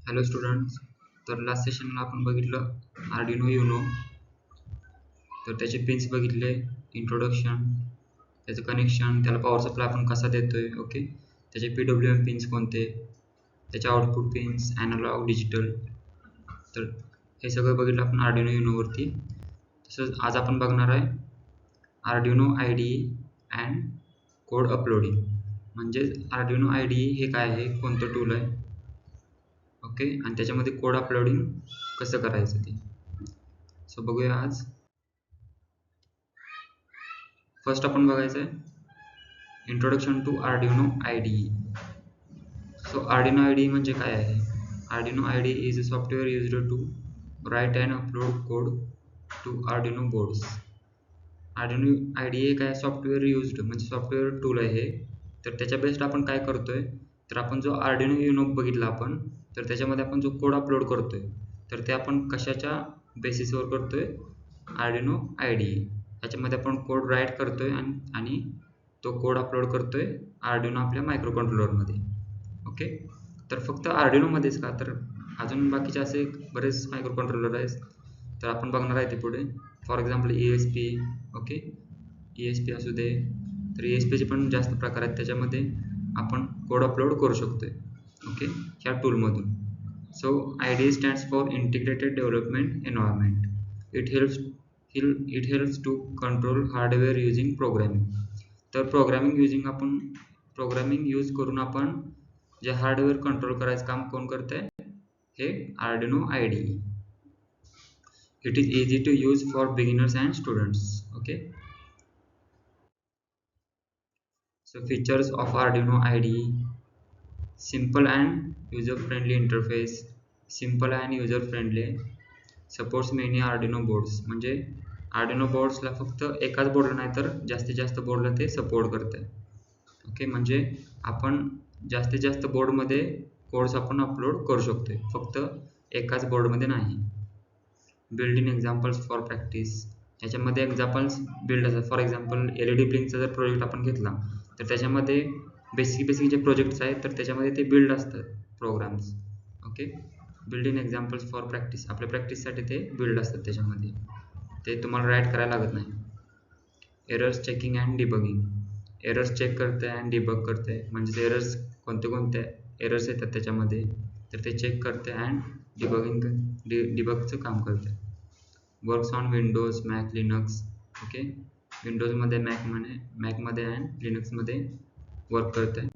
Hello students. तर last सेशनला आपण बघितलं आर्डिनो युनो. तर त्याचे पिन्स बघितले, इंट्रोडक्शन, त्याचं कनेक्शन, त्याला पॉवर सप्लाय आपण कसा देतोय, ओके, त्याचे PWM पिन्स कोणते, त्याचे आउटपुट पिन्स, ॲनालॉग, डिजिटल. तर हे सगळं बघितलं आपण आर्डिनो युनोवरती. तसंच आज आपण बघणार आहे Arduino IDE and code uploading. म्हणजे आर्डिनो IDE हे काय आहे, कोणतं टूल आहे, ओके, आणि त्याच्यामध्ये कोड अपलोडिंग कसं करायचं ते. सो बघूया आज. फर्स्ट आपण बघायचं आहे introduction to Arduino IDE. So Arduino IDE म्हणजे काय आहे. Arduino IDE is a software used to write and upload code to Arduino boards. Arduino IDE काय सॉफ्टवेअर युज्ड म्हणजे सॉफ्टवेअर टूल आहे. तर त्याच्या बेस्ट आपण काय करतोय, तर आपण जो आर्डिनो युनो बघितला आपण, तर त्याच्यामध्ये आपण जो कोड अपलोड करतोय, तर ते आपण कशाच्या बेसिसवर करतोय, आर्डिनो IDE. त्याच्यामध्ये आपण कोड राईट करतोय आणि तो कोड अपलोड करतोय आर्डिनो आपल्या मायक्रो कंट्रोलरमध्ये. ओके, तर फक्त आर्डिनोमध्येच का, तर अजून बाकीचे असे बरेच मायक्रो कंट्रोलर आहेत, तर आपण बघणार आहे ते पुढे. For example ESP, okay, ESP असू दे, तर ESP चे पण जास्त प्रकार आहेत, त्याच्यामध्ये आपण कोड अपलोड करू शकतोय, ओके, ह्या टूलमधून. So IDE stands for Integrated Development Environment. It helps to control hardware using programming. तर प्रोग्रामिंग यूज करून आपण जे हार्डवेअर कंट्रोल करायचं काम कोण करतंय, हे Arduino IDE. It is easy to use for beginners and students. Okay. So features of Arduino IDE: simple and user-friendly interface. Simple and user-friendly. Supports many Arduino boards. म्हणजे Arduino बोर्ड्सला फक्त एकाच बोर्डला नाही तर जास्तीत जास्त बोर्डला ते सपोर्ट करते. ओके, म्हणजे आपण जास्तीत जास्त बोर्डमध्ये कोड्स आपण अपलोड करू शकतोय, फक्त एकाच बोर्डमध्ये नाही. Build in examples for practice. याच्यामध्ये एक्झाम्पल्स बिल्ड असतात. फॉर एक्झाम्पल LED ब्लिंकचा जर प्रोजेक्ट आपण घेतला, तर त्याच्यामध्ये बेसिक जे प्रोजेक्ट्स आहेत, तर त्याच्यामध्ये ते बिल्ड असतात programs. Okay, build in examples for practice, आपल्या प्रॅक्टिससाठी ते बिल्ड असतात, त्याच्यामध्ये ते तुम्हाला राईट करायला लागत नाही. Errors checking and debugging. Errors check करते आणि डिबग करते, म्हणजे एरर्स कोणते एरर्स येतात त्याच्यामध्ये, तर ते चेक करते अँड डिबगचं काम करते. Works on Windows, Mac, Linux. Okay, विंडोजमध्ये, मॅकमध्ये अँड लिनक्समध्ये वर्क करते.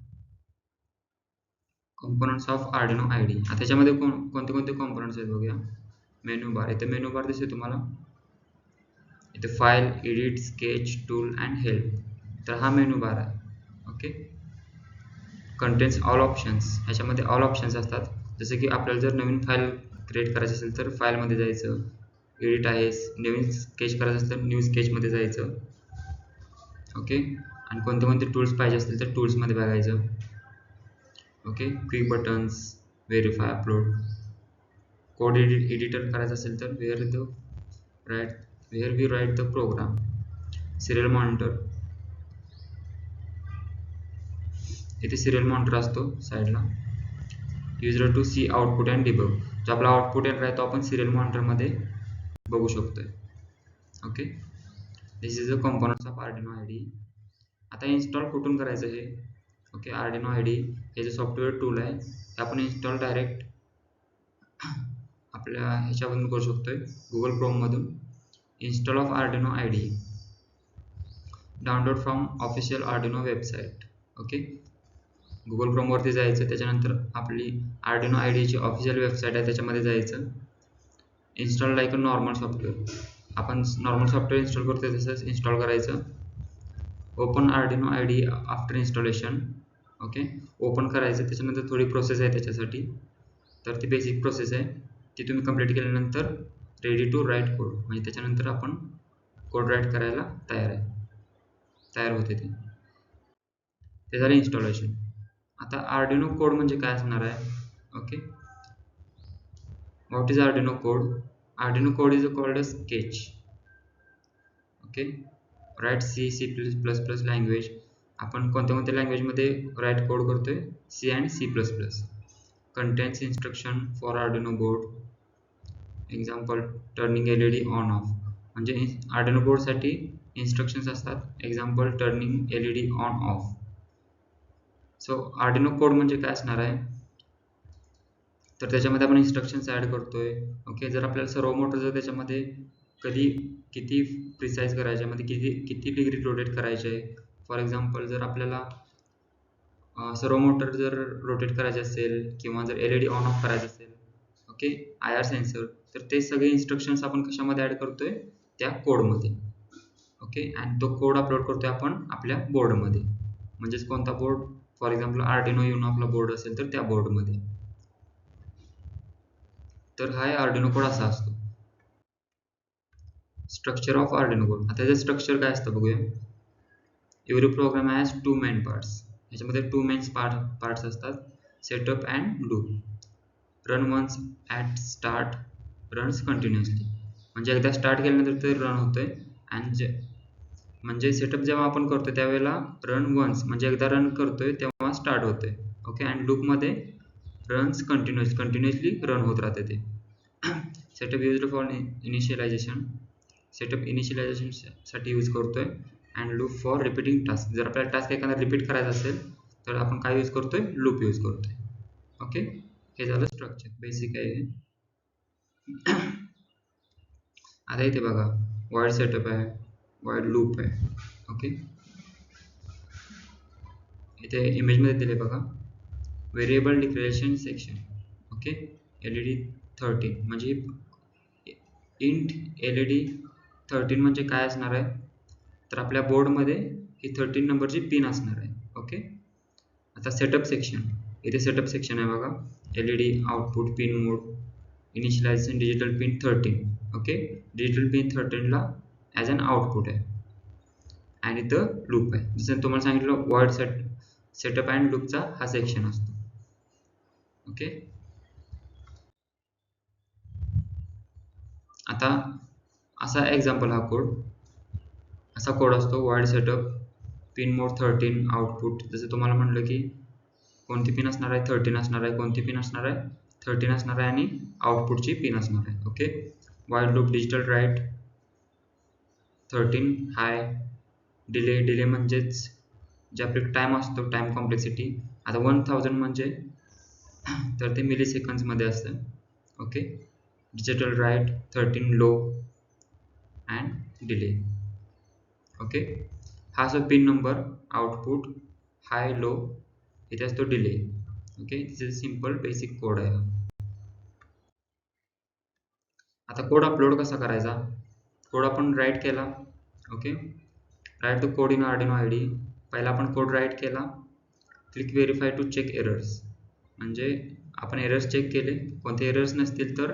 Components of Arduino IDE. आता त्याच्यामध्ये कोणते कॉम्पोनंट्स आहेत बघूया. मेनू बार, इथे मेनू बार दिसते तुम्हाला, इथे file, edit, sketch, tool and help. तर हा मेनू बार आहे. Okay, contains all options. ह्याच्यामध्ये ऑल ऑप्शन्स असतात, जसे की आपल्याला जर नवीन फाईल क्रिएट करायची असेल तर फाईलमध्ये जायचं, एडिट आहे, नवीन स्केच करायचं असेल तर न्यू स्केचमध्ये जायचं. ओके, आणि कोणते टूल्स पाहिजे असतील तर टूल्समध्ये बघायचं. Okay, quick buttons, verify, upload. Code editor करायचं असेल तर where we write the program. Serial monitor, इथे सिरियल मॉनिटर असतो साईडला. User to see output and debug. जो आपला आउटपुट एरर आहे तो आपण सिरियल मॉनिटरमध्ये बघू शकतोय. Okay, this is the components of Arduino IDE. आता इन्स्टॉल कुठून करायचं हे. ओके, आर्डिनो IDE हे जे सॉफ्टवेअर टूल आहे ते आपण इन्स्टॉल डायरेक्ट आपल्या ह्याच्यामधून करू शकतोय, गुगल क्रोममधून. Install of Arduino IDE. Download from official Arduino website. Okay, Google क्रोमवरती जायचं, त्याच्यानंतर आपली आर्डिनो IDEची ऑफिशियल वेबसाईट आहे, त्याच्यामध्ये जायचं. Install like a normal software. आपण नॉर्मल सॉफ्टवेअर इन्स्टॉल करतो तसंच इन्स्टॉल करायचं. Open Arduino IDE after installation. Okay, open करायचं, त्याच्यानंतर थोडी प्रोसेस आहे त्याच्यासाठी, तर ती बेसिक प्रोसेस आहे, ती तुम्ही कंप्लीट केल्यानंतर रेडी टू राईट कोड, म्हणजे त्याच्यानंतर आपण कोड राईट करायला तयार होते ते झालं इन्स्टॉलेशन. आता आर्डिनो कोड म्हणजे काय असणार आहे. Okay, what is Arduino code. Arduino code is called a sketch. Okay, write C++ language. आपण कोणत्या लँग्वेजमध्ये राईट कोड करतोय, C आणि C++. contains instruction for Arduino board. Example, turning LED on off. म्हणजे Arduino board साठी instructions असतात. Example, turning LED on off. So Arduino code म्हणजे काय असणार आहे, तर त्याच्यामध्ये आपण instructions ऍड करतोय. ओके, जर आपल्याला सर्वो मोटर जर त्याच्यामध्ये कधी किती प्रिसाइज करायचे, मध्ये किती डिग्री रोटेट करायचे. फॉर एक्झाम्पल, जर आपल्याला सर्वो मोटर जर रोटेट करायचे असेल किंवा जर LED ऑन ऑफ करायचं असेल, ओके, IR सेन्सर, तर ते सगळे इन्स्ट्रक्शन्स आपण कशामध्ये ऍड करतोय, त्या कोडमध्ये. ओके, आणि तो कोड अपलोड करतोय आपण आपल्या बोर्डमध्ये. म्हणजेच कोणता board, for example Arduino Uno आपला बोर्ड असेल तर त्या बोर्डमध्ये. तर हा Arduino कोड असा असतो. Structure of Arduino code. आता त्याचं स्ट्रक्चर काय असतं बघूया. Every program has two main parts. याच्यामध्ये टू मेन पार्ट्स असतात, setup and loop. Run once at start, runs continuously. म्हणजे एकदा स्टार्ट केल्यानंतर ते रन होतंय. आणि म्हणजे सेटअप जेव्हा आपण करतोय त्यावेळेला रन वन्स म्हणजे एकदा रन करतोय तेव्हा स्टार्ट होतोय. ओके, आणि लूपमध्ये रन्स कंटिन्युअसली रन होत राहते ते. Setup used for initialization. Setup initialization साठी यूज करतोय. And loop for repeating task. जर आपल्याला टास्क एखादा रिपीट करायचा असेल तर आपण काय यूज करतोय, लूप यूज करतोय. ओके, हे झालं स्ट्रक्चर, बेसिक आहे. आता इथे बघा, वाईड सेटअप आहे, वाईड लूप आहे. ओके, इथे इमेज मध्ये दिले बघा, variable declaration section. Okay, LED 13 म्हणजे इंट LED 13 म्हणजे काय असणार आहे, तर आपल्या बोर्डमध्ये ही 13 नंबरची पिन असणार आहे. ओके, आता सेटअप सेक्शन. इथे सेटअप सेक्शन आहे बघा, LED output pin mode initialisation digital pin 13. Okay, digital pin 13 ला ॲज अन आउटपुट आहे. आणि इथं लूप आहे. जसं तुम्हाला सांगितलं, वर्ड सेटअप अँड लूपचा हा सेक्शन असतो. ओके, आता असा एक्झाम्पल हा कोड, असा कोड असतो. वाईड सेटअप पिन मोड 13 आउटपुट. जसं तुम्हाला म्हटलं की कोणती पिन असणार आहे, 13 असणार आहे. कोणती पिन असणार आहे, 13 असणार आहे. आणि आउटपुटची पिन असणार आहे. Okay, void loop digital write 13 high. Delay म्हणजेच जे आपले टाइम असतो, टाइम कॉम्प्लेक्सिटी. आता 1000 म्हणजे तर ते मिली सेकंड्स मध्ये असतं. Okay, digital write 13 low and delay. Okay, हा असो pin number, output high low, इथे असतो delay. Okay, this is simple basic code आहे. आता कोड अपलोड कसा करायचा, कोड आपण राईट केला. Okay, write the code in Arduino IDE. पहिला आपण कोड राईट केला. Click verify to check errors. म्हणजे आपण एरर्स चेक केले, कोणते एरर्स नसतील तर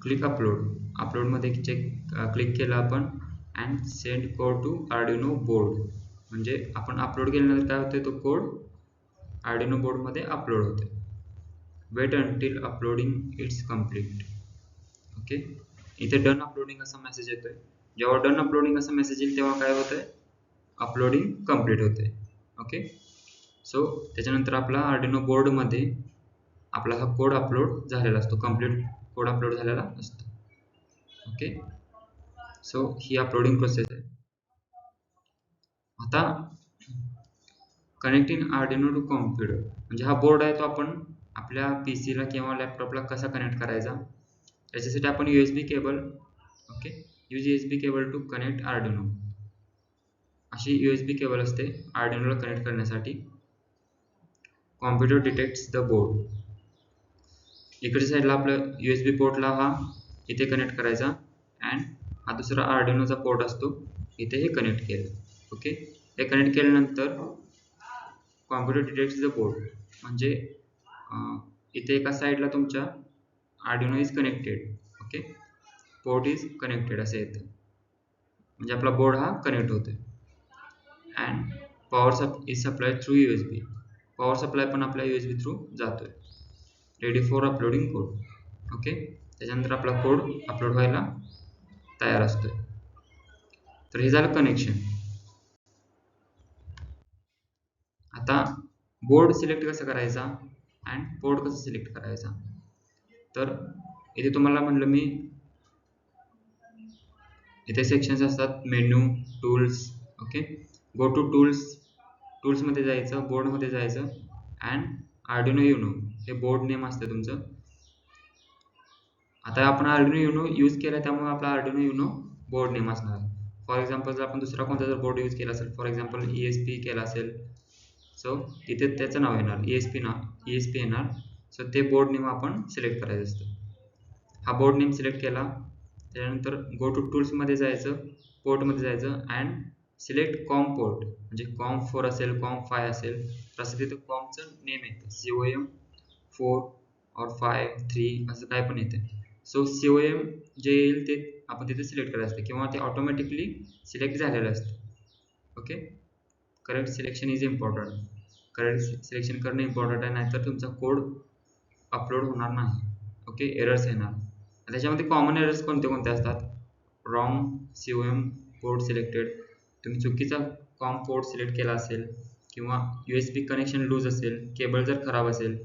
क्लिक अपलोड मध्ये क्लिक केला आपण. And send code to Arduino board. म्हणजे आपण अपलोड केल्यानंतर काय होते, तो कोड Arduino बोर्ड मध्ये अपलोड होते. Wait until uploading it's complete. Okay, इथे डन अपलोडिंग असा मेसेज येतोय. जेव्हा डन अपलोडिंग असा मेसेज येईल तेव्हा काय होतंय, अपलोडिंग कम्प्लीट होते. ओके, सो त्याच्यानंतर आपला Arduino बोर्ड मध्ये आपला हा कोड अपलोड झालेला असतो, कम्प्लीट कोड अपलोड झालेला असतो. ओके, सो ही अपलोडिंग प्रोसेस आहे. आता कनेक्टिंग Arduino टू कॉम्प्युटर. म्हणजे हा बोर्ड आहे तो आपण आपल्या PC ला किंवा लॅपटॉपला कसा कनेक्ट करायचा, त्याच्यासाठी आपण USB cable. Okay, use USB cable to connect Arduino. अशी USB केबल असते Arduino ला कनेक्ट करण्यासाठी. Computer detects the board. इकडच्या साईडला आपलं USB पोर्टला हा इथे कनेक्ट करायचा. अँड हा दुसरा Arduino चा पोर्ट असतो, इथे हे कनेक्ट केलं. ओके, हे कनेक्ट केल्यानंतर कॉम्प्युटर डिटेक्ट्स द बोर्ड म्हणजे इथे एका साईडला तुमच्या Arduino is connected. Okay, port is connected असं येतं, म्हणजे आपला बोर्ड हा कनेक्ट होतोय. And power is supply through USB. Power supply पण आपल्या USB थ्रू जातोय. Ready for uploading code. Okay, त्याच्यानंतर आपला कोड अपलोड व्हायला तयार असतोय. तर हे झालं कनेक्शन. आता बोर्ड सिलेक्ट कसा करायचा, अँड पोर्ट कसं सिलेक्ट करायचा. तर इथे तुम्हाला म्हणलं मी, इथे सेक्शन्स असतात menu, tools. Okay, go to tools, टूल्समध्ये जायचं, बोर्डमध्ये जायचं अँड आर्डिनो युनो हे बोर्ड नेम असतं तुमचं. आता आपण आर्डिनो युनो यूज केला त्यामुळे आपला आर्डिनो युनो बोर्ड नेम असणार. फॉर एक्झाम्पल जर आपण दुसरा कोणता जर बोर्ड यूज केला असेल, फॉर एक्झाम्पल ESP केला असेल, सो तिथे त्याचं नाव येणार ESP येणार. सो ते बोर्ड नेम आपण सिलेक्ट करायचं असतं. हा बोर्ड नेम सिलेक्ट केला त्यानंतर गो टू टूल्समध्ये जायचं, पोर्टमध्ये जायचं अँड सिलेक्ट कॉम पोर्ट, म्हणजे कॉम 4 असेल, कॉम 5 असेल तर असं तिथं कॉमचं नेम येतं, COM 4 और 5 3 असं काय पण येतं. सो COM जे येईल ते आपण तिथे सिलेक्ट करायचं असतं किंवा ते ऑटोमॅटिकली सिलेक्ट झालेलं असतं. Okay, correct selection is important. Correct selection करणं इम्पॉर्टंट आहे, नाहीतर तुमचा कोड अपलोड होणार नाही. ओके, एरर्स येणार. त्याच्यामध्ये कॉमन एरर्स कोणते कोणते असतात? रॉंग COM पोर्ट सिलेक्टेड, तुम्ही चुकीचा कॉम पोर्ट सिलेक्ट केला असेल किंवा USB कनेक्शन लूज असेल, केबल जर खराब असेल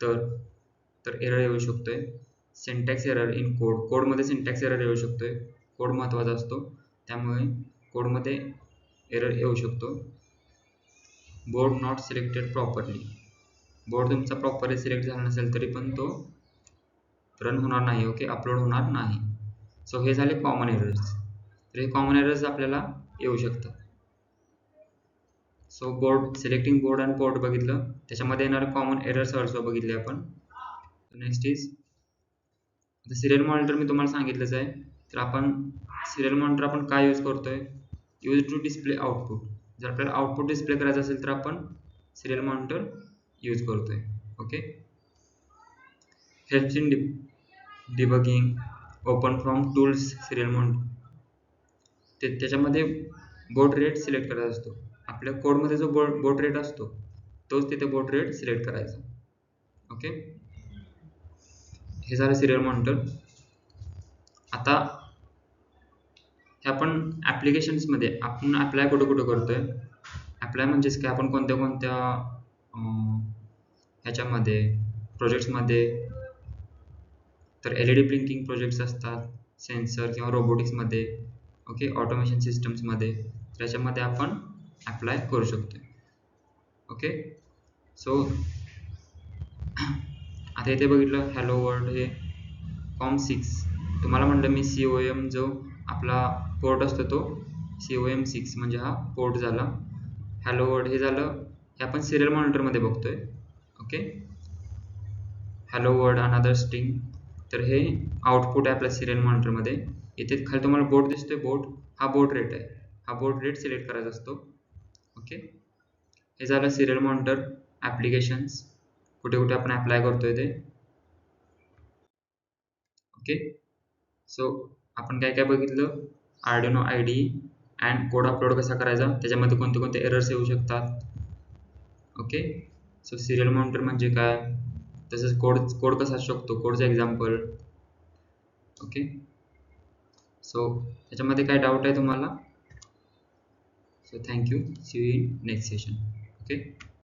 तर एरर येऊ शकतोय. सिंटॅक्स एरर इन कोड, कोडमध्ये सिंटॅक्स एरर येऊ शकतोय. कोड महत्त्वाचा असतो त्यामुळे कोडमध्ये एरर येऊ शकतो. Board not selected properly, board तुमचा प्रॉपरली सिलेक्ट झाला नसेल तरी पण तो रन होणार नाही. ओके, अपलोड होणार नाही. सो हे झाले कॉमन एरर्स. तर हे कॉमन एरर्स आपल्याला येऊ शकतात. So board selecting board and port बघितलं, त्याच्यामध्ये येणारे कॉमन एरर्स ऑल्सो बघितले आपण. Next is serial monitor. मी तुम्हाला सांगितलंच आहे. तर आपण सिरियल मॉनिटर आपण काय यूज करतोय? Use to display output. जर आपल्याला आउटपुट डिस्प्ले करायचं असेल तर आपण सिरियल मॉनिटर यूज करतोय. Okay, helps in debugging, open from tools, serial monitor. त्याच्यामध्ये बोर्ड रेट सिलेक्ट करायचा असतो. आपल्या कोडमध्ये जो बोर्ड रेट असतो तोच तिथे बोर्ड रेट सिलेक्ट करायचा. ओके, हे झालं सिरियल मॉनिटर. आता हे आपण ॲप्लिकेशन्समध्ये आपण अप्लाय कुठं कुठं करतोय? अप्लाय म्हणजेच काय, आपण कोणत्या कोणत्या ह्याच्यामध्ये प्रोजेक्ट्समध्ये, तर LED ब्लिंकिंग प्रोजेक्ट्स असतात, सेन्सर किंवा रोबोटिक्समध्ये. ओके, ऑटोमेशन सिस्टम्समध्ये, त्याच्यामध्ये आपण अप्लाय करू शकतो. ओके, सो आता इथे बघितलं हॅलो वर्ल्ड हे कॉम 6. तुम्हाला म्हटलं मी COM जो आपला पोर्ट असतो तो COM 6 म्हणजे हा पोर्ट झाला. हॅलो वर्ल्ड हे झालं, हे आपण सिरियल मॉनिटरमध्ये बघतोय. Okay, hello world another string, तर हे आउटपुट आहे आपल्या सिरियल मॉनिटरमध्ये. इथे खाली तुम्हाला बोर्ड दिसतोय, बोर्ड हा बोर्ड रेट आहे. हा बोर्ड रेट सिलेक्ट करायचा असतो. ओके, हे झालं सिरियल मॉनिटर ॲप्लिकेशन्स, कुठे कुठे आपण अप्लाय करतोय ते. ओके, सो आपण काय काय बघितलं? Arduino IDE and code upload कसा करायचा, त्याच्यामध्ये कोणते कोणते एरर्स येऊ शकतात. ओके, सो सिरियल मॉनिटर म्हणजे काय, तसंच कोड कसा असू शकतो, कोडचं एक्झाम्पल. ओके, सो त्याच्यामध्ये काय डाऊट आहे तुम्हाला? So thank you, see you in next session. Okay.